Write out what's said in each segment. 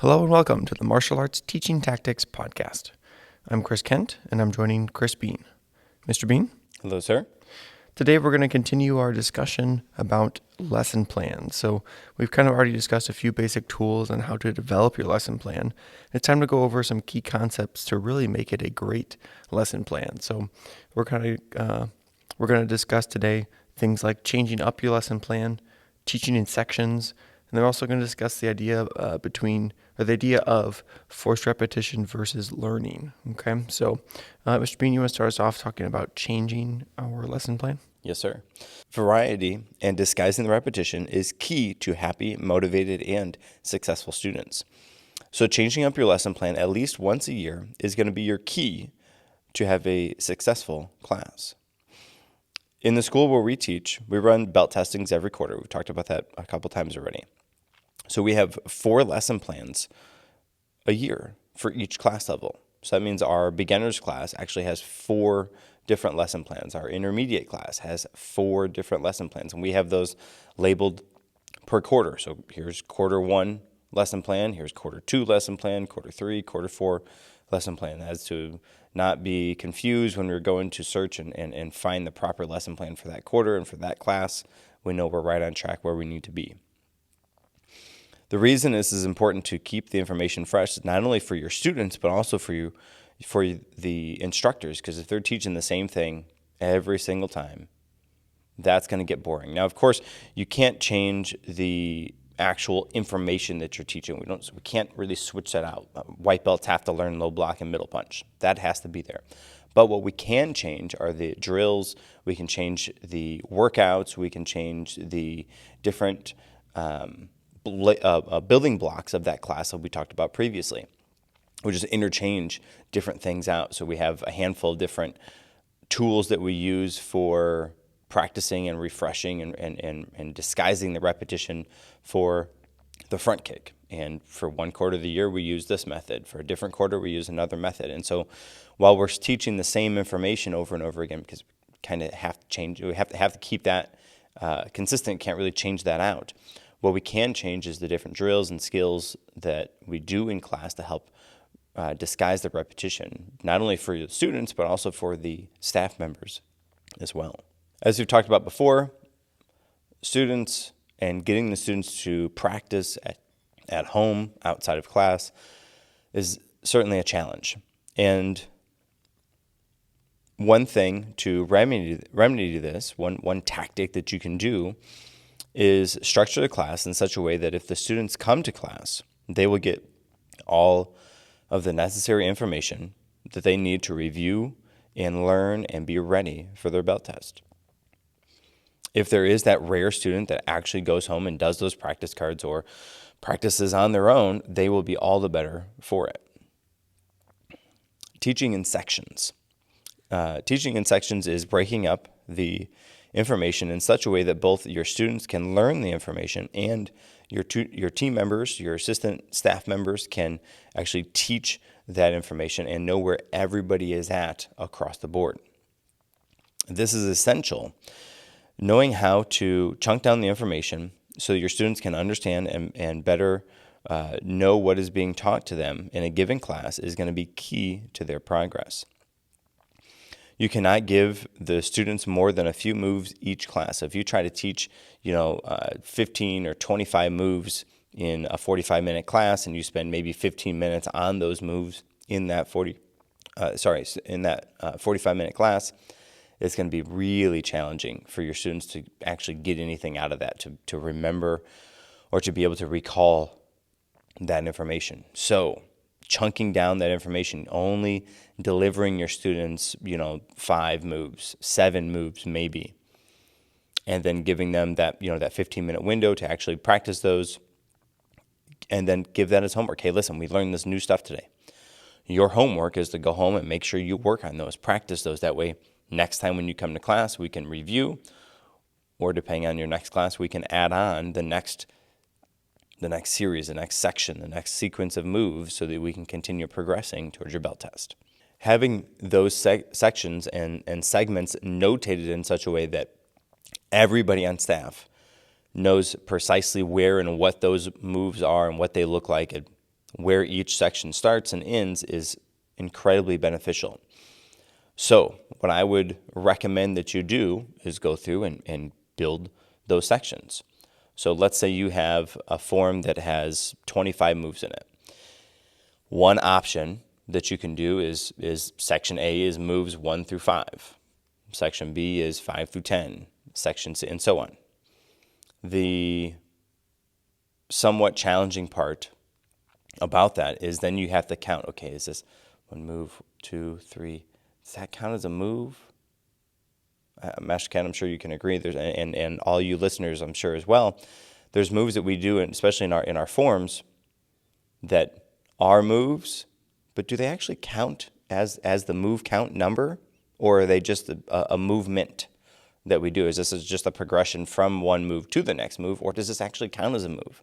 Hello and welcome to the Martial Arts Teaching Tactics Podcast. I'm Chris Kent, and I'm joining Chris Bean. Mr. Bean? Hello, sir. Today we're going to continue our discussion about lesson plans. So we've kind of already discussed a few basic tools on how to develop your lesson plan. It's time to go over some key concepts to really make it a great lesson plan. So we're going to discuss today things like changing up your lesson plan, teaching in sections, and they're also going to discuss the idea the idea of forced repetition versus learning. Okay, so Mr. Bean, you want to start us off talking about changing our lesson plan? Yes, sir. Variety and disguising the repetition is key to happy, motivated, and successful students. So changing up your lesson plan at least once a year is going to be your key to have a successful class. In the school where we teach, we run belt testings every quarter. We've talked about that a couple times already. So we have 4 lesson plans a year for each class level. So that means our beginners class actually has 4 different lesson plans. Our intermediate class has 4 different lesson plans, and we have those labeled per quarter. So here's quarter 1 lesson plan, here's quarter 2 lesson plan, quarter 3, quarter 4 lesson plan, as to not be confused when we're going to search and find the proper lesson plan for that quarter and for that class. We know we're right on track where we need to be. The reason this is important to keep the information fresh is not only for your students, but also for the instructors, because if they're teaching the same thing every single time, that's going to get boring. Now, of course, you can't change the actual information that you're teaching. We can't really switch that out. White belts have to learn low block and middle punch. That has to be there. But what we can change are the drills. We can change the workouts. We can change the different building blocks of that class that we talked about previously. We just interchange different things out. So we have a handful of different tools that we use for practicing and refreshing and disguising the repetition for the front kick. And for one quarter of the year, we use this method. For a different quarter, we use another method. And so while we're teaching the same information over and over again, because we kind of have to change, we have to keep that consistent, can't really change that out. What we can change is the different drills and skills that we do in class to help disguise the repetition, not only for the students, but also for the staff members as well. As we've talked about before, students and getting the students to practice at home outside of class is certainly a challenge. And one thing to remedy this, one tactic that you can do is structure the class in such a way that if the students come to class, they will get all of the necessary information that they need to review and learn and be ready for their belt test. If there is that rare student that actually goes home and does those practice cards or practices on their own, they will be all the better for it. Teaching in sections. Teaching in sections is breaking up the information in such a way that both your students can learn the information and your team members, your assistant staff members can actually teach that information and know where everybody is at across the board. This is essential. Knowing how to chunk down the information so your students can understand and better know what is being taught to them in a given class is going to be key to their progress. You cannot give the students more than a few moves each class. So if you try to teach, 15 or 25 moves in a 45-minute class, and you spend maybe 15 minutes on those moves in that 45-minute class, it's going to be really challenging for your students to actually get anything out of that, to remember or to be able to recall that information. So chunking down that information, only delivering your students, 5 moves, 7 moves maybe, and then giving them that 15-minute window to actually practice those, and then give that as homework. Hey, listen, we learned this new stuff today. Your homework is to go home and make sure you work on those, practice those. That way, next time when you come to class, we can review, or depending on your next class, we can add on the next series, the next section, the next sequence of moves so that we can continue progressing towards your belt test. Having those sections and segments notated in such a way that everybody on staff knows precisely where and what those moves are and what they look like where each section starts and ends is incredibly beneficial. So what I would recommend that you do is go through and build those sections. So let's say you have a form that has 25 moves in it. One option that you can do is section A is moves 1 through 5. Section B is 5 through 10. Section C, and so on. The somewhat challenging part about that is then you have to count, okay, is this one move, 2, 3, does that count as a move? Master Ken, I'm sure you can agree. There's and all you listeners, I'm sure as well. There's moves that we do, and especially in our forms, that are moves, but do they actually count as the move count number, or are they just a movement that we do? Is this just a progression from one move to the next move, or does this actually count as a move?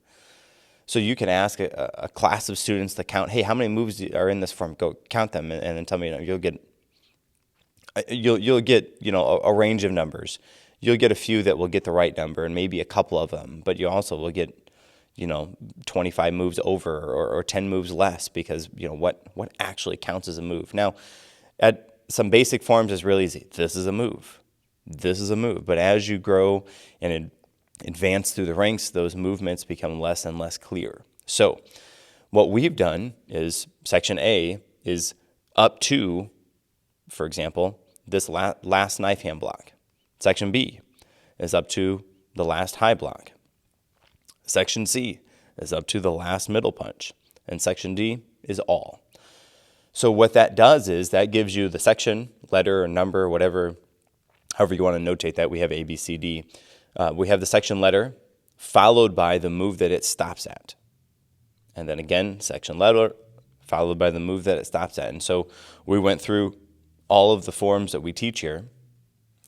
So you can ask a class of students to count, hey, how many moves are in this form? Go count them, and then tell me. You'll get a range of numbers. You'll get a few that will get the right number, and maybe a couple of them. But you also will get 25 moves over or 10 moves less, because what actually counts as a move. Now, at some basic forms is really easy. This is a move. This is a move. But as you grow and advance through the ranks, those movements become less and less clear. So what we've done is section A is up to, for example, this last knife hand block. Section B is up to the last high block. Section C is up to the last middle punch. And section D is all. So what that does is that gives you the section, letter, or number, whatever, however you want to notate that. We have A, B, C, D. We have the section letter followed by the move that it stops at. And then again, section letter followed by the move that it stops at. And so we went through all of the forms that we teach here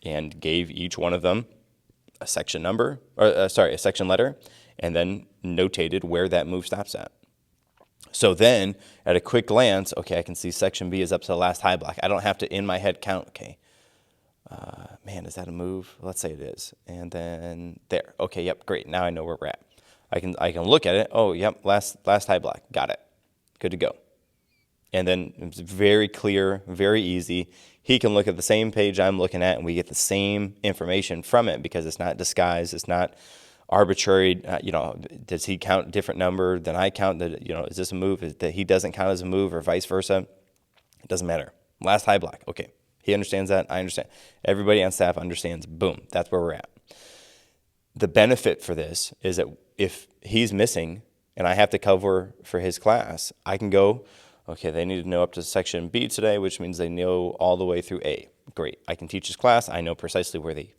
and gave each one of them a section number, a section letter, and then notated where that move stops at. So then, at a quick glance, okay, I can see section B is up to the last high block. I don't have to, in my head, count, okay, man, is that a move? Let's say it is. And then there. Okay, yep, great. Now I know where we're at. I can look at it. Oh, yep, last high block. Got it. Good to go. And then it's very clear, very easy. He can look at the same page I'm looking at, and we get the same information from it because it's not disguised. It's not arbitrary. Does he count a different number than I count? That is this a move that he doesn't count as a move, or vice versa? It doesn't matter. Last high block. Okay, he understands that. I understand. Everybody on staff understands. Boom. That's where we're at. The benefit for this is that if he's missing and I have to cover for his class, I can go, okay, they need to know up to section B today, which means they know all the way through A. Great. I can teach his class. I know precisely where they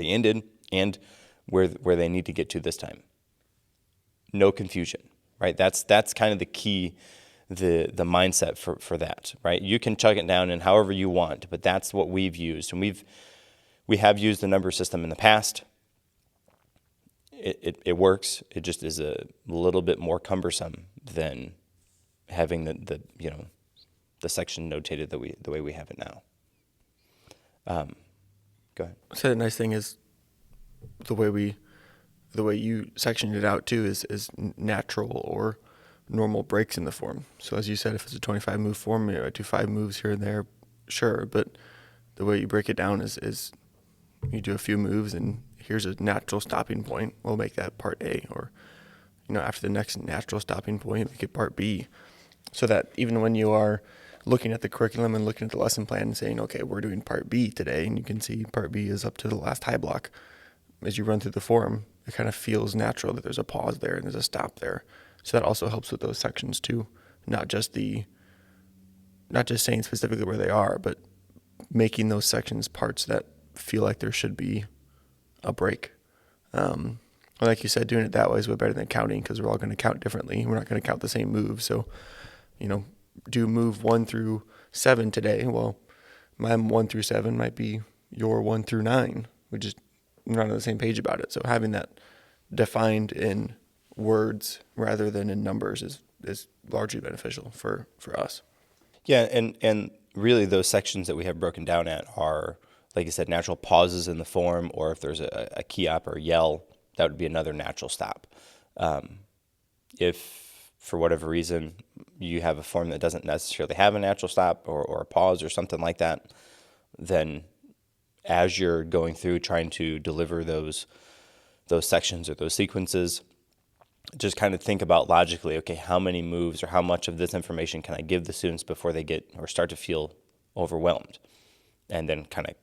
ended and where they need to get to this time. No confusion, right? That's kind of the key, the mindset for that, right? You can chug it down in however you want, but that's what we've used. And we have used the number system in the past. It works. It just is a little bit more cumbersome than having the section notated the way we have it now. Go ahead. So the nice thing is the way you sectioned it out too is natural or normal breaks in the form. So as you said, if it's a 25 move form, I do 5 moves here and there, sure. But the way you break it down is you do a few moves and here's a natural stopping point. We'll make that part A, or after the next natural stopping point, make it part B. So that even when you are looking at the curriculum and looking at the lesson plan and saying, okay, we're doing part B today, and you can see part B is up to the last high block, as you run through the form, it kind of feels natural that there's a pause there and there's a stop there. So that also helps with those sections too, not just saying specifically where they are, but making those sections parts that feel like there should be a break. Like you said, doing it that way is way better than counting, because we're all going to count differently. We're not going to count the same move. So, do move 1 through 7 today. Well, my 1 through 7 might be your 1 through 9. We're not on the same page about it. So having that defined in words rather than in numbers is largely beneficial for us. Yeah, and really those sections that we have broken down at are, like you said, natural pauses in the form, or if there's a key up or yell, that would be another natural stop. If for whatever reason, you have a form that doesn't necessarily have a natural stop or a pause or something like that, then as you're going through trying to deliver those sections or those sequences, just kind of think about logically, okay, how many moves or how much of this information can I give the students before they get or start to feel overwhelmed? And then kind of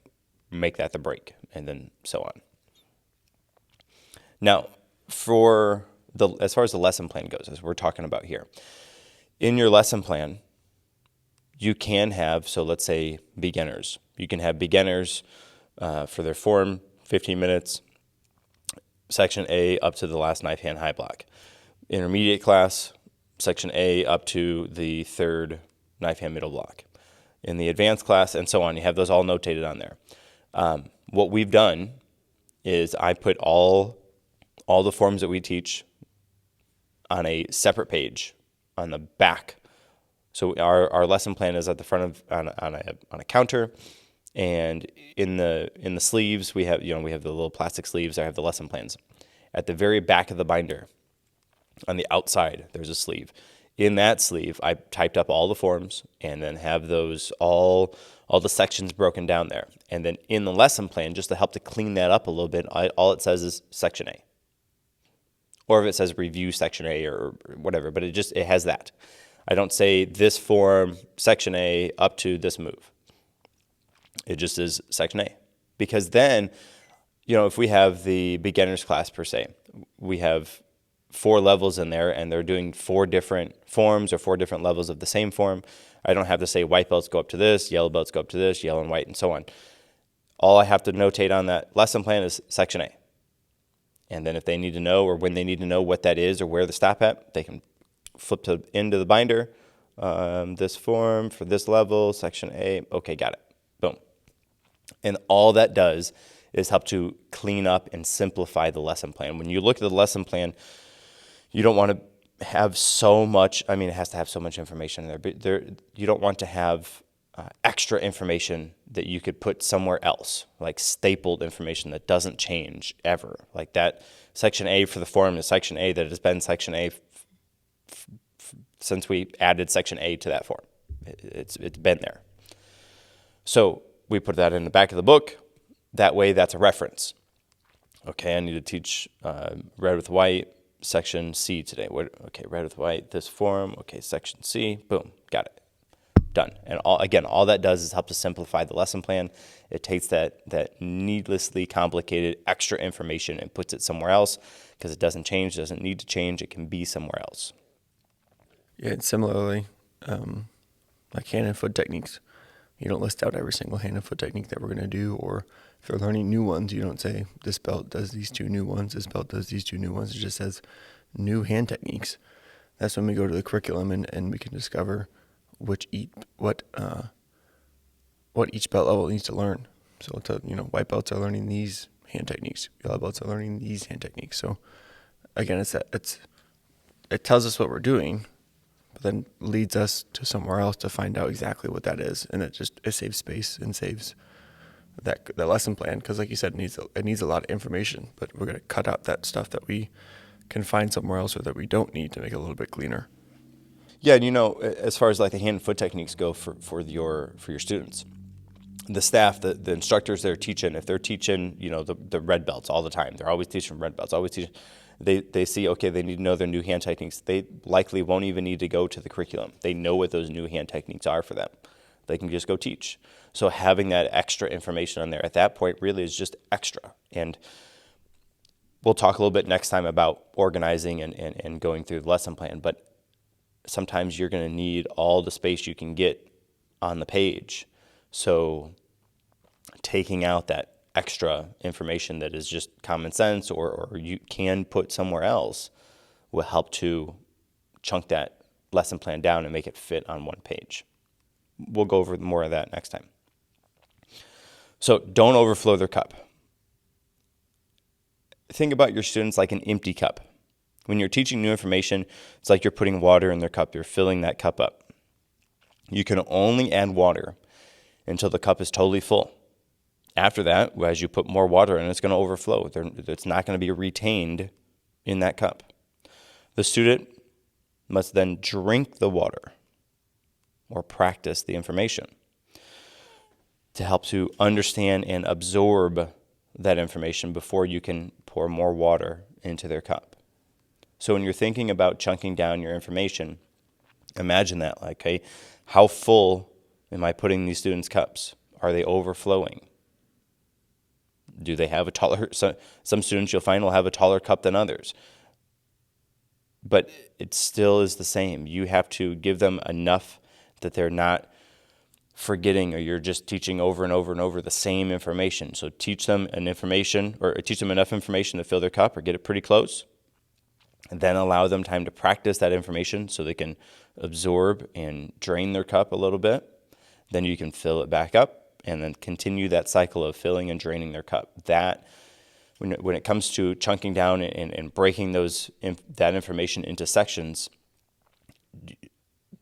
make that the break, and then so on. Now, as far as the lesson plan goes, as we're talking about here, in your lesson plan, you can have, so let's say beginners. You can have beginners for their form, 15 minutes, section A up to the last knife hand high block. Intermediate class, section A up to the third knife hand middle block. In the advanced class, and so on, you have those all notated on there. What we've done is I put all the forms that we teach on a separate page on the back. So our lesson plan is at the front of on a counter, and in the sleeves we have the little plastic sleeves. I have the lesson plans. At the very back of the binder, on the outside, there's a sleeve. In that sleeve, I typed up all the forms and then have those all the sections broken down there. And then in the lesson plan, just to help to clean that up a little bit, all it says is section A. Or if it says review section A or whatever, but it has that. I don't say this form, section A, up to this move. It just is section A. Because then, if we have the beginner's class per se, we have 4 levels in there, and they're doing 4 different forms or 4 different levels of the same form. I don't have to say white belts go up to this, yellow belts go up to this, yellow and white, and so on. All I have to notate on that lesson plan is section A. And then if they need to know, or when they need to know what that is or where the stop at, they can flip into the binder. This form for this level, section A. Okay, got it. Boom. And all that does is help to clean up and simplify the lesson plan. When you look at the lesson plan, you don't want to have so much. I mean, it has to have so much information in there, but you don't want to have extra information that you could put somewhere else, like stapled information that doesn't change ever. Like that section A for the form is section A that has been section A since we added section A to that form. It's been there. So we put that in the back of the book. That way, that's a reference. Okay, I need to teach red with white, section C today. Okay, red with white, this form. Okay, section C. Boom, got it. Done. And all that does is help to simplify the lesson plan. It takes that needlessly complicated extra information and puts it somewhere else, because it doesn't change, doesn't need to change. It can be somewhere else. Yeah, and similarly, like hand and foot techniques. You don't list out every single hand and foot technique that we're going to do, or if you're learning new ones, you don't say this belt does these 2 new ones, this belt does these 2 new ones. It just says new hand techniques. That's when we go to the curriculum and we can discover what each belt level needs to learn. So white belts are learning these hand techniques, yellow belts are learning these hand techniques. So again, it tells us what we're doing, but then leads us to somewhere else to find out exactly what that is, and it saves space and saves that lesson plan, because like you said, it needs a lot of information, but we're going to cut out that stuff that we can find somewhere else or that we don't need to make it a little bit cleaner. Yeah, and as far as like the hand and foot techniques go for your students, the staff, the instructors they're teaching, if they're teaching, the red belts all the time, they're always teaching red belts, always teaching. They see, okay, they need to know their new hand techniques. They likely won't even need to go to the curriculum. They know what those new hand techniques are for them. They can just go teach. So having that extra information on there at that point really is just extra. And we'll talk a little bit next time about organizing and going through the lesson plan. But sometimes you're going to need all the space you can get on the page. So taking out that extra information that is just common sense or you can put somewhere else will help to chunk that lesson plan down and make it fit on one page. We'll go over more of that next time. So don't overflow their cup. Think about your students like an empty cup. When you're teaching new information, it's like you're putting water in their cup. You're filling that cup up. You can only add water until the cup is totally full. After that, as you put more water in, it's going to overflow. It's not going to be retained in that cup. The student must then drink the water or practice the information to help to understand and absorb that information before you can pour more water into their cup. So when you're thinking about chunking down your information, imagine that, like, hey, how full am I putting these students' cups? Are they overflowing? Do they have a taller, some students you'll find will have a taller cup than others. But it still is the same. You have to give them enough that they're not forgetting, or you're just teaching over and over and over the same information. So teach them enough information to fill their cup or get it pretty close. And then allow them time to practice that information so they can absorb and drain their cup a little bit. Then you can fill it back up and then continue that cycle of filling and draining their cup. That, when it comes to chunking down and breaking that information into sections,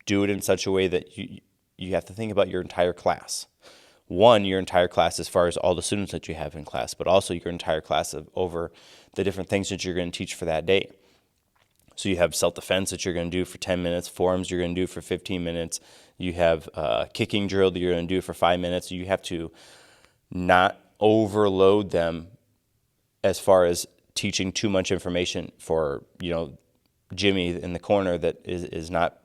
do it in such a way that you have to think about your entire class. One, your entire class as far as all the students that you have in class, but also your entire class over the different things that you're going to teach for that day. So you have self-defense that you're going to do for 10 minutes, forms you're going to do for 15 minutes, you have a kicking drill that you're going to do for 5 minutes. You have to not overload them as far as teaching too much information for, Jimmy in the corner that is not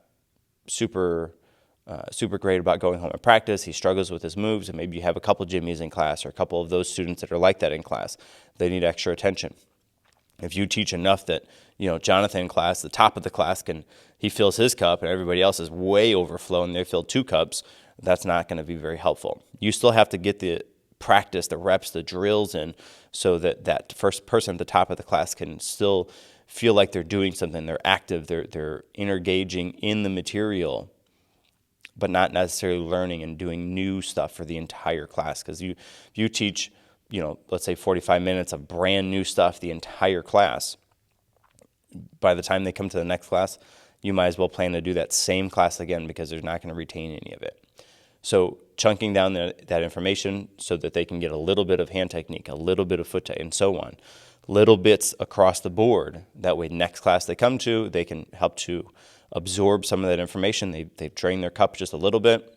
super great about going home and practice. He struggles with his moves, and maybe you have a couple Jimmys in class or a couple of those students that are like that in class. They need extra attention. If you teach enough that, Jonathan in class, the top of the class, he fills his cup and everybody else is way overflowing, they fill 2 cups, that's not going to be very helpful. You still have to get the practice, the reps, the drills in so that first person at the top of the class can still feel like they're doing something, they're active, they're engaging in the material, but not necessarily learning and doing new stuff for the entire class. Because you teach, let's say 45 minutes of brand new stuff, the entire class, by the time they come to the next class, you might as well plan to do that same class again because they're not going to retain any of it. So chunking down that information so that they can get a little bit of hand technique, a little bit of foot technique, and so on. Little bits across the board. That way next class they come to, they can help to absorb some of that information. They've drained their cup just a little bit.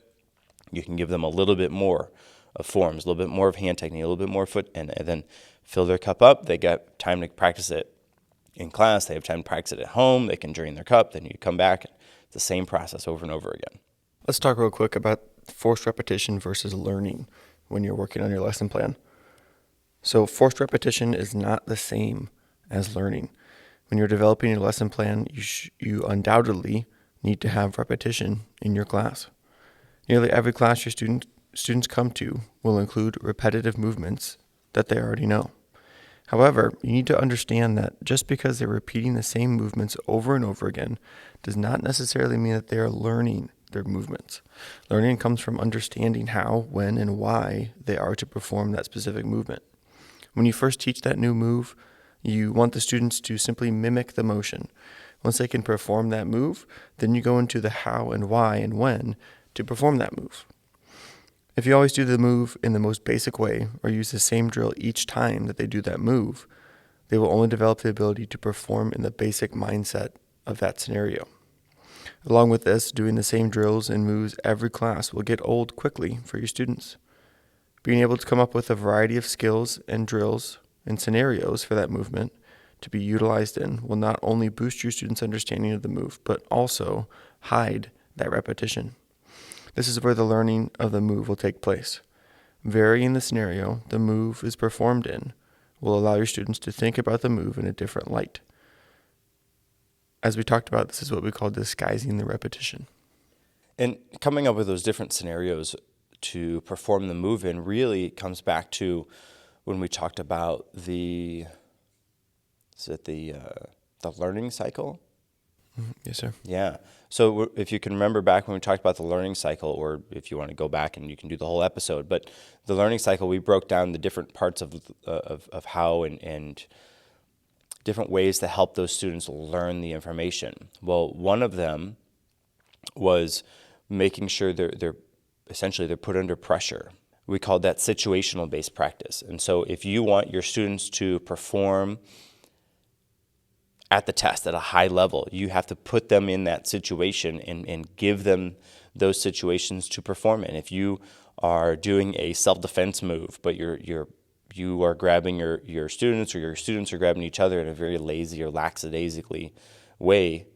You can give them a little bit more of forms, a little bit more of hand technique, a little bit more foot, and then fill their cup up. They got time to practice it in class. They have time to practice it at home. They can drain their cup. Then you come back. It's the same process over and over again. Let's talk real quick about forced repetition versus learning when you're working on your lesson plan. So forced repetition is not the same as learning. When you're developing your lesson plan, you undoubtedly need to have repetition in your class. Nearly every class your students come to will include repetitive movements that they already know. However, you need to understand that just because they're repeating the same movements over and over again does not necessarily mean that they are learning their movements. Learning comes from understanding how, when, and why they are to perform that specific movement. When you first teach that new move, you want the students to simply mimic the motion. Once they can perform that move, then you go into the how and why and when to perform that move. If you always do the move in the most basic way or use the same drill each time that they do that move, they will only develop the ability to perform in the basic mindset of that scenario. Along with this, doing the same drills and moves every class will get old quickly for your students. Being able to come up with a variety of skills and drills and scenarios for that movement to be utilized in will not only boost your students' understanding of the move, but also hide that repetition. This is where the learning of the move will take place. Varying the scenario the move is performed in will allow your students to think about the move in a different light. As we talked about, this is what we call disguising the repetition. And coming up with those different scenarios to perform the move in really comes back to when we talked about the learning cycle? Yes, sir. Yeah. So if you can remember back when we talked about the learning cycle, or if you want to go back and you can do the whole episode, but the learning cycle, we broke down the different parts of how and different ways to help those students learn the information. Well, one of them was making sure they're put under pressure. We called that situational based practice. And so if you want your students to perform at the test at a high level. You have to put them in that situation and give them those situations to perform in. If you are doing a self-defense move, but you are grabbing your students, or your students are grabbing each other in a very lazy or lackadaisically way,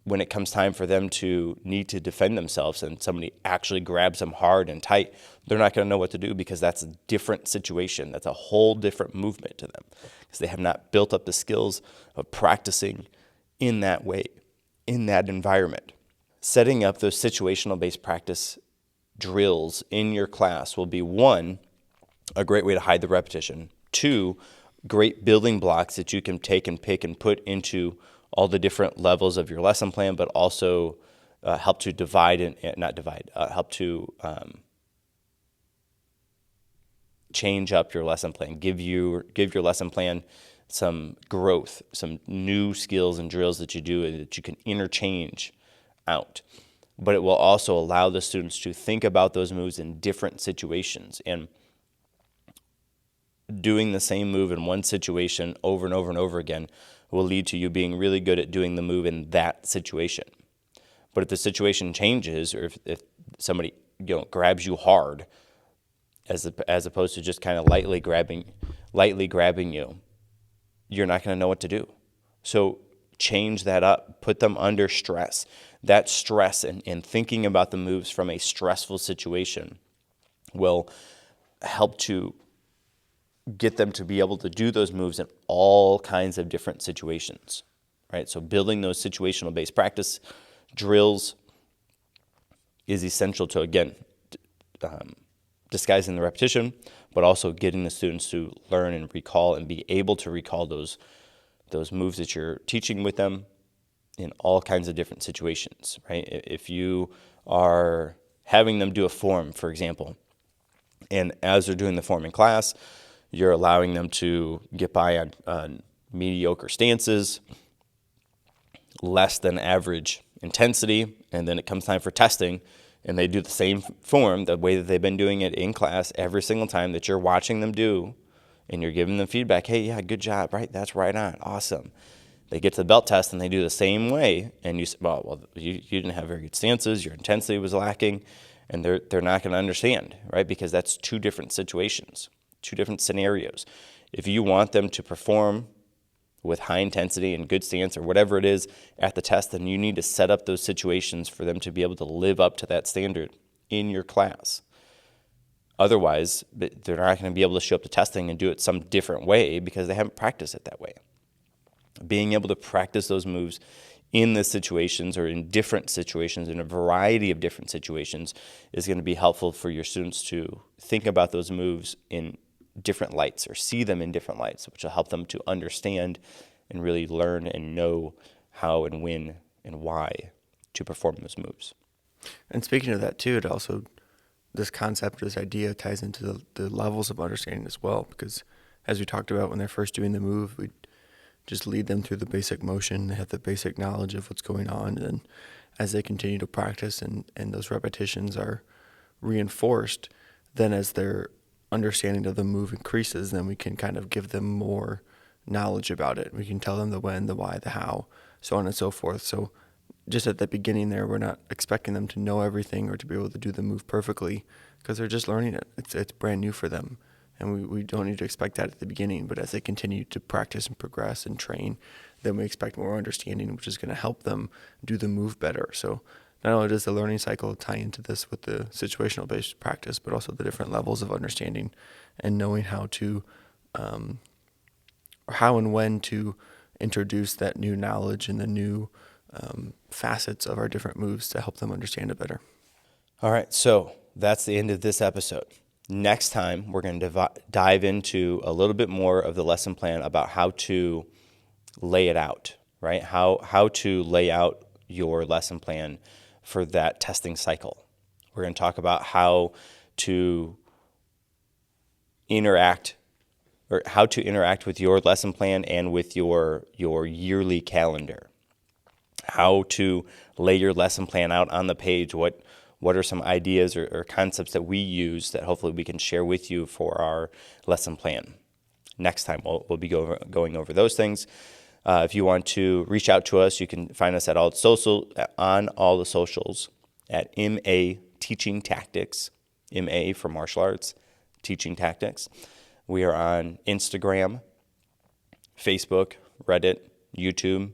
when it comes time for them to need to defend themselves and somebody actually grabs them hard and tight, they're not going to know what to do, because that's a different situation. That's a whole different movement to them, because they have not built up the skills of practicing in that way, in that environment. Setting up those situational based practice drills in your class will be, one, a great way to hide the repetition. Two, great building blocks that you can take and pick and put into all the different levels of your lesson plan, but also help to divide and not divide, help to change up your lesson plan. Give your lesson plan some growth, some new skills and drills that you do and that you can interchange out. But it will also allow the students to think about those moves in different situations. And doing the same move in one situation over and over and over again will lead to you being really good at doing the move in that situation. But if the situation changes, or if somebody grabs you hard, as opposed to just kind of lightly grabbing you, you're not going to know what to do. So change that up. Put them under stress. That stress and thinking about the moves from a stressful situation will help to get them to be able to do those moves in all kinds of different situations, right? So building those situational based practice drills is essential to, again, disguising the repetition, but also getting the students to learn and recall and be able to recall those moves that you're teaching with them in all kinds of different situations, right? If you are having them do a form, for example, and as they're doing the form in class, you're allowing them to get by on mediocre stances, less than average intensity, and then it comes time for testing, and they do the same form the way that they've been doing it in class every single time that you're watching them do, and you're giving them feedback. Hey, yeah, good job, right? That's right on, awesome. They get to the belt test and they do the same way, and you say, well, you didn't have very good stances, your intensity was lacking, and they're not going to understand, right? Because that's two different situations, two different scenarios. If you want them to perform with high intensity and good stance or whatever it is at the test, then you need to set up those situations for them to be able to live up to that standard in your class. Otherwise, they're not going to be able to show up to testing and do it some different way because they haven't practiced it that way. Being able to practice those moves in the situations or in different situations, in a variety of different situations, is going to be helpful for your students to think about those moves in different lights or see them in different lights, which will help them to understand and really learn and know how and when and why to perform those moves. And speaking of that too, this concept, this idea ties into the levels of understanding as well, because as we talked about, when they're first doing the move, we just lead them through the basic motion. They have the basic knowledge of what's going on. And as they continue to practice and those repetitions are reinforced, then as their understanding of the move increases, then we can kind of give them more knowledge about it. We can tell them the when, the why, the how, so on and so forth. So just at the beginning there, we're not expecting them to know everything or to be able to do the move perfectly, because they're just learning it. It's brand new for them. And we don't need to expect that at the beginning, but as they continue to practice and progress and train, then we expect more understanding, which is going to help them do the move better. So not only does the learning cycle tie into this with the situational based practice, but also the different levels of understanding and knowing how to, or how and when to introduce that new knowledge and the new facets of our different moves to help them understand it better. All right, so that's the end of this episode. Next time, we're going to dive into a little bit more of the lesson plan about how to lay it out, right? How to lay out your lesson plan for that testing cycle. We're going to talk about how to interact with your lesson plan and with your yearly calendar. How to lay your lesson plan out on the page. What are some ideas or concepts that we use that hopefully we can share with you for our lesson plan? Next time, we'll be going over those things. If you want to reach out to us, you can find us at on all the socials at MA Teaching Tactics, MA for martial arts, Teaching Tactics. We are on Instagram, Facebook, Reddit, YouTube,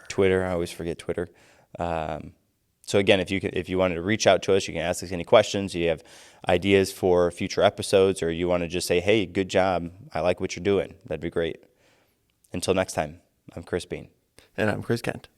Twitter. I always forget Twitter. So again, if you wanted to reach out to us, you can ask us any questions. You have ideas for future episodes, or you want to just say, "Hey, good job. I like what you're doing." That'd be great. Until next time, I'm Chris Bean. And I'm Chris Kent.